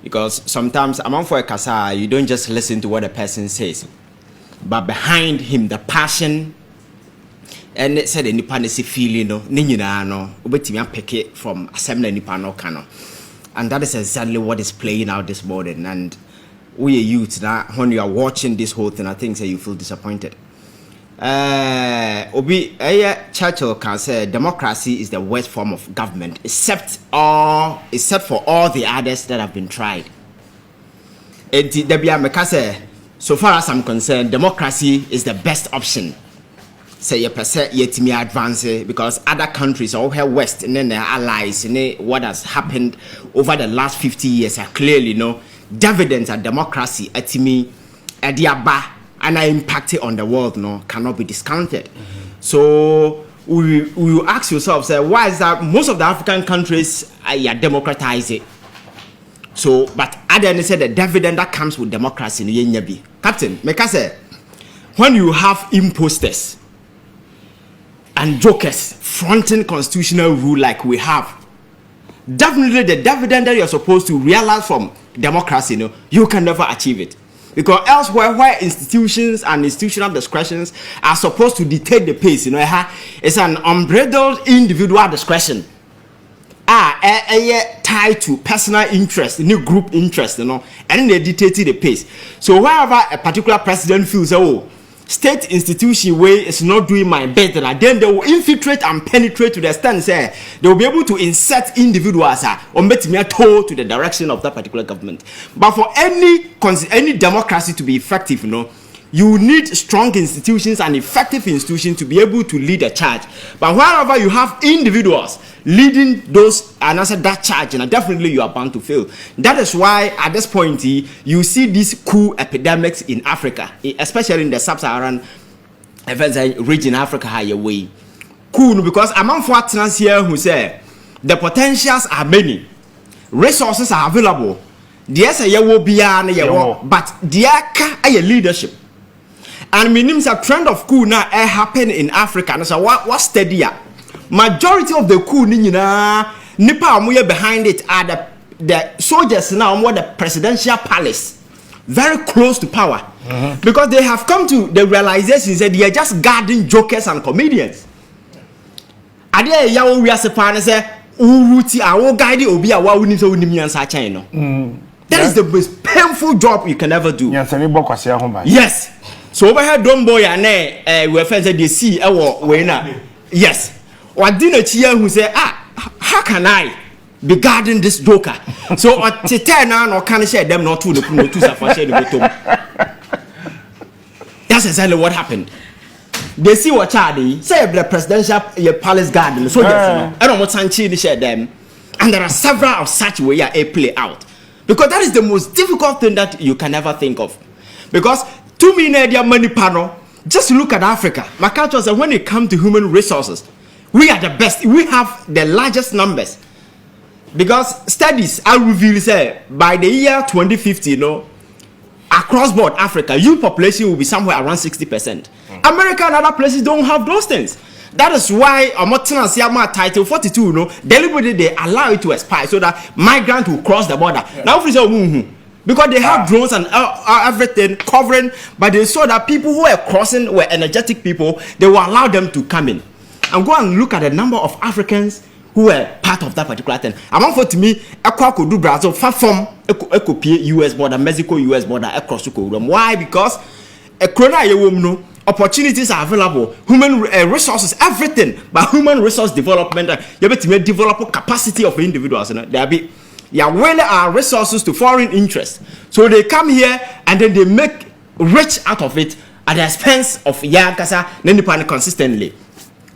Because sometimes among for a kasa, you don't just listen to what a person says, but behind him the passion and it said any panisi feeling no ninyina no ubetimi pick it from assembly nipa no kano. And that is exactly what is playing out this morning. And we youth now, when you are watching this whole thing, I think you feel disappointed. Churchill can say democracy is the worst form of government, except for all the others that have been tried. So far as I'm concerned, democracy is the best option. Say you percent yet me advance because other countries all here west and then their allies and what has happened over the last 50 years are clearly dividends of democracy at me at the aba and are impacted on the world cannot be discounted. So we will ask yourself, say, why is that most of the African countries are democratized? So but other than say the dividend that comes with democracy in Captain, make us say when you have imposters and jokers fronting constitutional rule like we have, definitely the dividend that you're supposed to realize from democracy, you can never achieve it. Because elsewhere, where institutions and institutional discretions are supposed to dictate the pace, it's an unbridled individual discretion. Tied to personal interest, new group interest, and they dictate the pace. So wherever a particular president feels, state institution way is not doing my best, and then they will infiltrate and penetrate to the extent say they will be able to insert individuals or make me toe to the direction of that particular government. But for any democracy to be effective, you need strong institutions and effective institutions to be able to lead a charge. But wherever you have individuals leading those and answer that charge, and definitely you are bound to fail. That is why at this point you see these coup epidemics in Africa, especially in the sub-Saharan region, Africa way. Coup because among foreigners here who say the potentials are many, resources are available. There's a but there is leadership. And means a trend of coup now happen in Africa. And so what's steady? Majority of the coup nipa amuye behind it are the soldiers now more the presidential palace, very close to power, because they have come to the realization that they are just guarding jokers and comedians. Ade yawo wiasepa ne say uruti awo guide obi awa woni so woni miansa chen no. That is the most painful job you can ever do. Yes. So over here don't boy and we friends say they see we na. Yes. What didn't hear who say how can I be guarding this joker? So what now no can share them not to the That's exactly what happened. They see what Charlie say the presidential palace garden. So I don't want to share them. And there are several of such way a play out. Because that is the most difficult thing that you can ever think of. Because 2 million money panel, just look at Africa. My culture says when it comes to human resources, we are the best. We have the largest numbers. Because studies are revealed say by the year 2050, across board Africa, youth population will be somewhere around 60%. America and other places don't have those things. That is why Title 42, deliberately they allow it to expire so that migrants will cross the border. Now, because they have drones and everything covering, but they saw that people who were crossing were energetic people, they will allow them to come in. And go and look at the number of Africans who were part of that particular thing. Among for to me, could do Brazil far from US border, Mexico US border across the world. Why? Because a corona opportunities are available, human resources, everything, but human resource development, you have to develop capacity of individuals. There be willing our resources to foreign interests, so they come here and then they make rich out of it at the expense of Yankasa Nendipani consistently.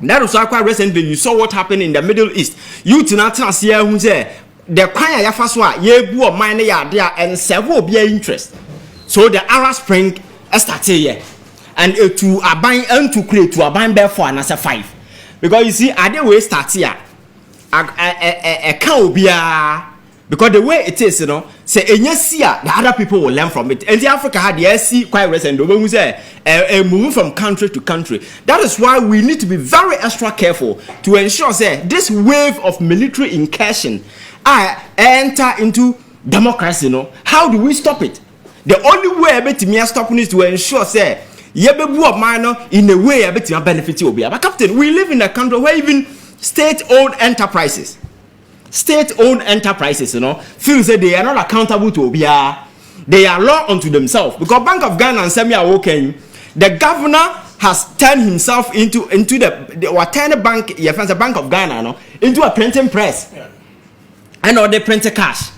That was why quite recently you saw what happened in the Middle East. You to not here who say the Kwanya Yafaswa, Yebu or Mine there and several be interest. So the Arab Spring started here. And to abide and to create to abide there for another 5. Because you see, I didn't way start here. A cow be because the way it is, say the other people will learn from it. And the Africa had the SC quite recent when we say move from country to country. That is why we need to be very extra careful to ensure say this wave of military incursion enter into democracy, no, how do we stop it? The only way betimi stopping is to ensure say yebebu of minor in a way betimi benefit obia. But Captain, we live in a country where even state-owned enterprises, you know, feel that they are not accountable to obia. They are law unto themselves because Bank of Ghana and Semi Awoken, the governor has turned himself into the bank, the Bank of Ghana, no, into a printing press, and or they print cash.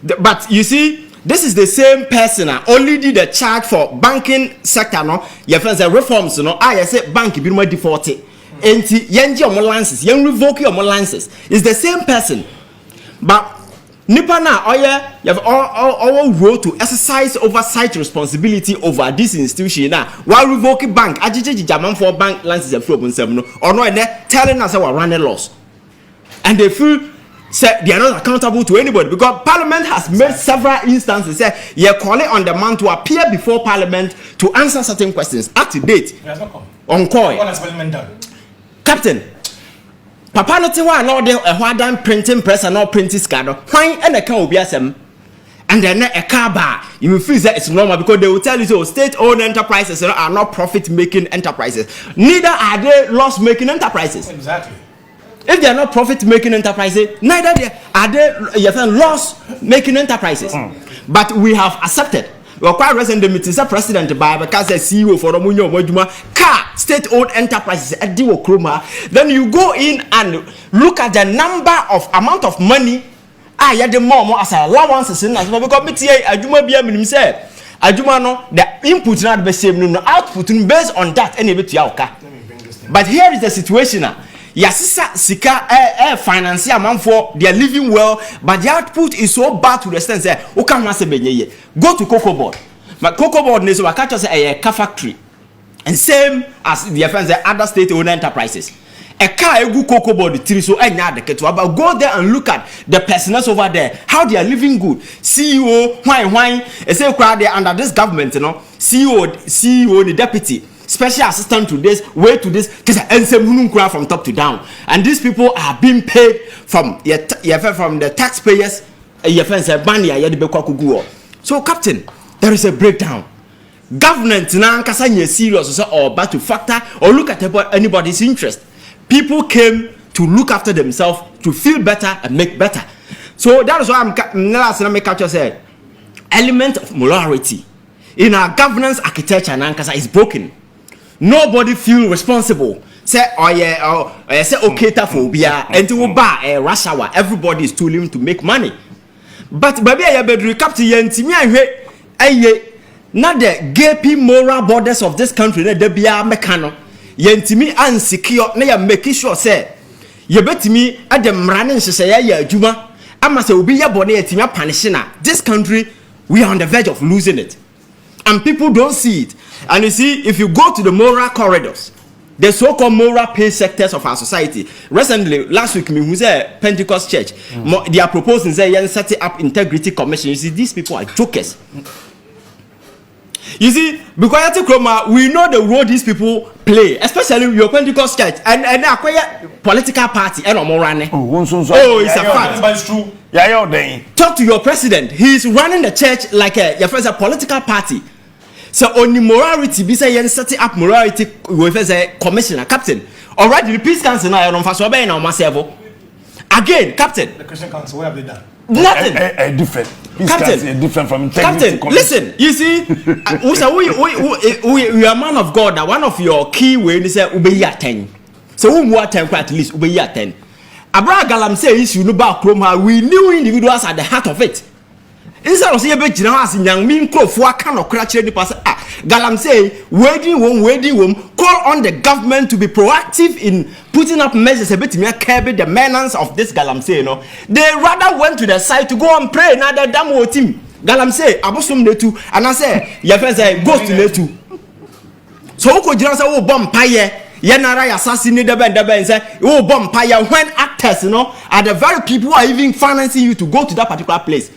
But you see. This is the same person only did the charge for banking sector, no? Your friends are reforms, no? I say bank be more defaulted. And yenji or licenses, yen revoke your licenses. It's the same person. But Nipana, you have all role to exercise oversight responsibility over this institution now. While revoking bank, ajiji jaman for bank licenses and from no, or no, they're telling us our running loss. And they feel say they are not accountable to anybody because Parliament has made several instances. Say you call it on demand to appear before Parliament to answer certain questions. Up to date, on call. What has Parliament done? Captain, Papa not one there a done printing press and not printing scanner. Why and a car will be and then a car bar. You will feel that it's normal because they will tell you so. State-owned enterprises are not profit-making enterprises. Neither are they loss-making enterprises. Exactly. If they are not profit-making enterprises, neither are they loss-making enterprises. But we have accepted. We are quite recent the meeting. President by because the CEO for Romunyo Mojuma car state-owned enterprises at Diwo Kroma. Then you go in and look at the amount of money. You the more as allowances in as well because Ajuma be minimum say Ajuma no the input not the same no output based on that any bit yauka. But here is the situation. Yasisa sika financier man for they are living well, but the output is so bad to the extent say o can say benye go to cocoa board. But cocoa board is what catch say a car factory, and same as the friends the other state-owned enterprises. A car egu cocoa board three so enya the keto about go there and look at the personals over there how they are living good. CEO why say crowd there under this government, you know, CEO the deputy. Special assistant to this, way to this, from top to down, and these people are being paid from the taxpayers. So, Captain, there is a breakdown. Government now can't serious or about to factor or look at anybody's interest. People came to look after themselves, to feel better and make better. So that is why I'm said element of morality in our governance architecture is broken. Nobody feel responsible. Say say okay phobia and to buy rush hour. Everybody is tooling to make money. But baby I be captain yentimi ahwe not the gaping moral borders of this country na de bia mekano yentimi insecure na ya make sure say ye betimi ade mrane nhese ya adwuma ama say obi ya bone yetimi apanish na this country we are on the verge of losing it. And people don't see it. And you see, if you go to the moral corridors, the so-called moral pay sectors of our society. Recently, last week, we was a Pentecost church. They are proposing say setting up integrity commission. You see, these people are jokers. You see, because we know the role these people play, especially your Pentecost church and acquire political party and running. Oh, it's a fact. But it's true. Talk to your president. He is running the church like a political party. So only morality, be say setting up morality with a commissioner, captain. Alright, the peace council now on fast obey now myself. Again, captain. The Christian council, what have they done? Nothing. Different. Captain, different from integrity. Captain, listen. You see, we are a man of God. That one of your key ways is obey 10. So who more 10 at least obey 10. Abraham Galam says you know about Chroma. We knew individuals at the heart of it. Instead of saying about Jinas in young mean crow for a can of crash the person. Galam say, waiting room, call on the government to be proactive in putting up measures a bit more curb the menace of this Galam say, you know. They rather went to the side to go and pray another damn team. Galam say, Abosum de two, and I say, your friends say, go to the two. So who could just say, oh, Bompire, Yanara assassinate the band and say, oh, Bompire, when actors, you know, are the very people who are even financing you to go to that particular place.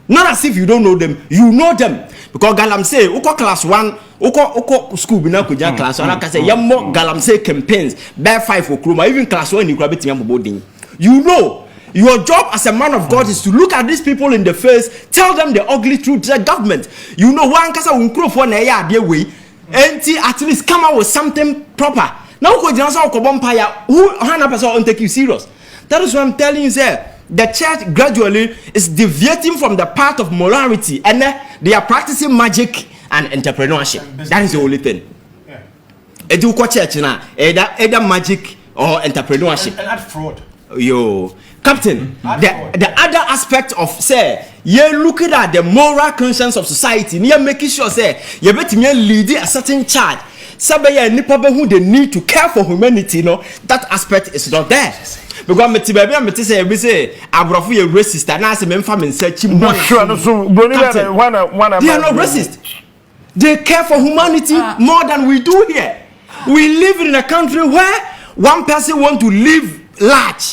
Not as if you don't know them, you know them. Because Galam say, uko class 1, uko school bina kuja class 1, I can say, yammo Galam say campaigns, bear 5 for Kruma, even class 1 you grab it yammo boarding. You know, Your job as a man of God is to look at these people in the face, tell them the ugly truth to the government. You know, one kasa unkro for na ya de way, at least come out with something proper. Now, who 100% won't take you serious. That is what I'm telling you, sir. The church gradually is deviating from the path of morality, and they are practicing magic and entrepreneurship. That is the only thing. Edu ko church na either magic or entrepreneurship. And add fraud. Yo, Captain, the other aspect of say, you're looking at the moral conscience of society, and you're making sure say you better lead a certain charge. Sabaya nipa be who they need to care for humanity, no, that aspect is not there. Because me say abrofo ye racist, and I say me family say chimbo. Sure, no, so they are not racist. They care for humanity more than we do here. We live in a country where one person want to live large.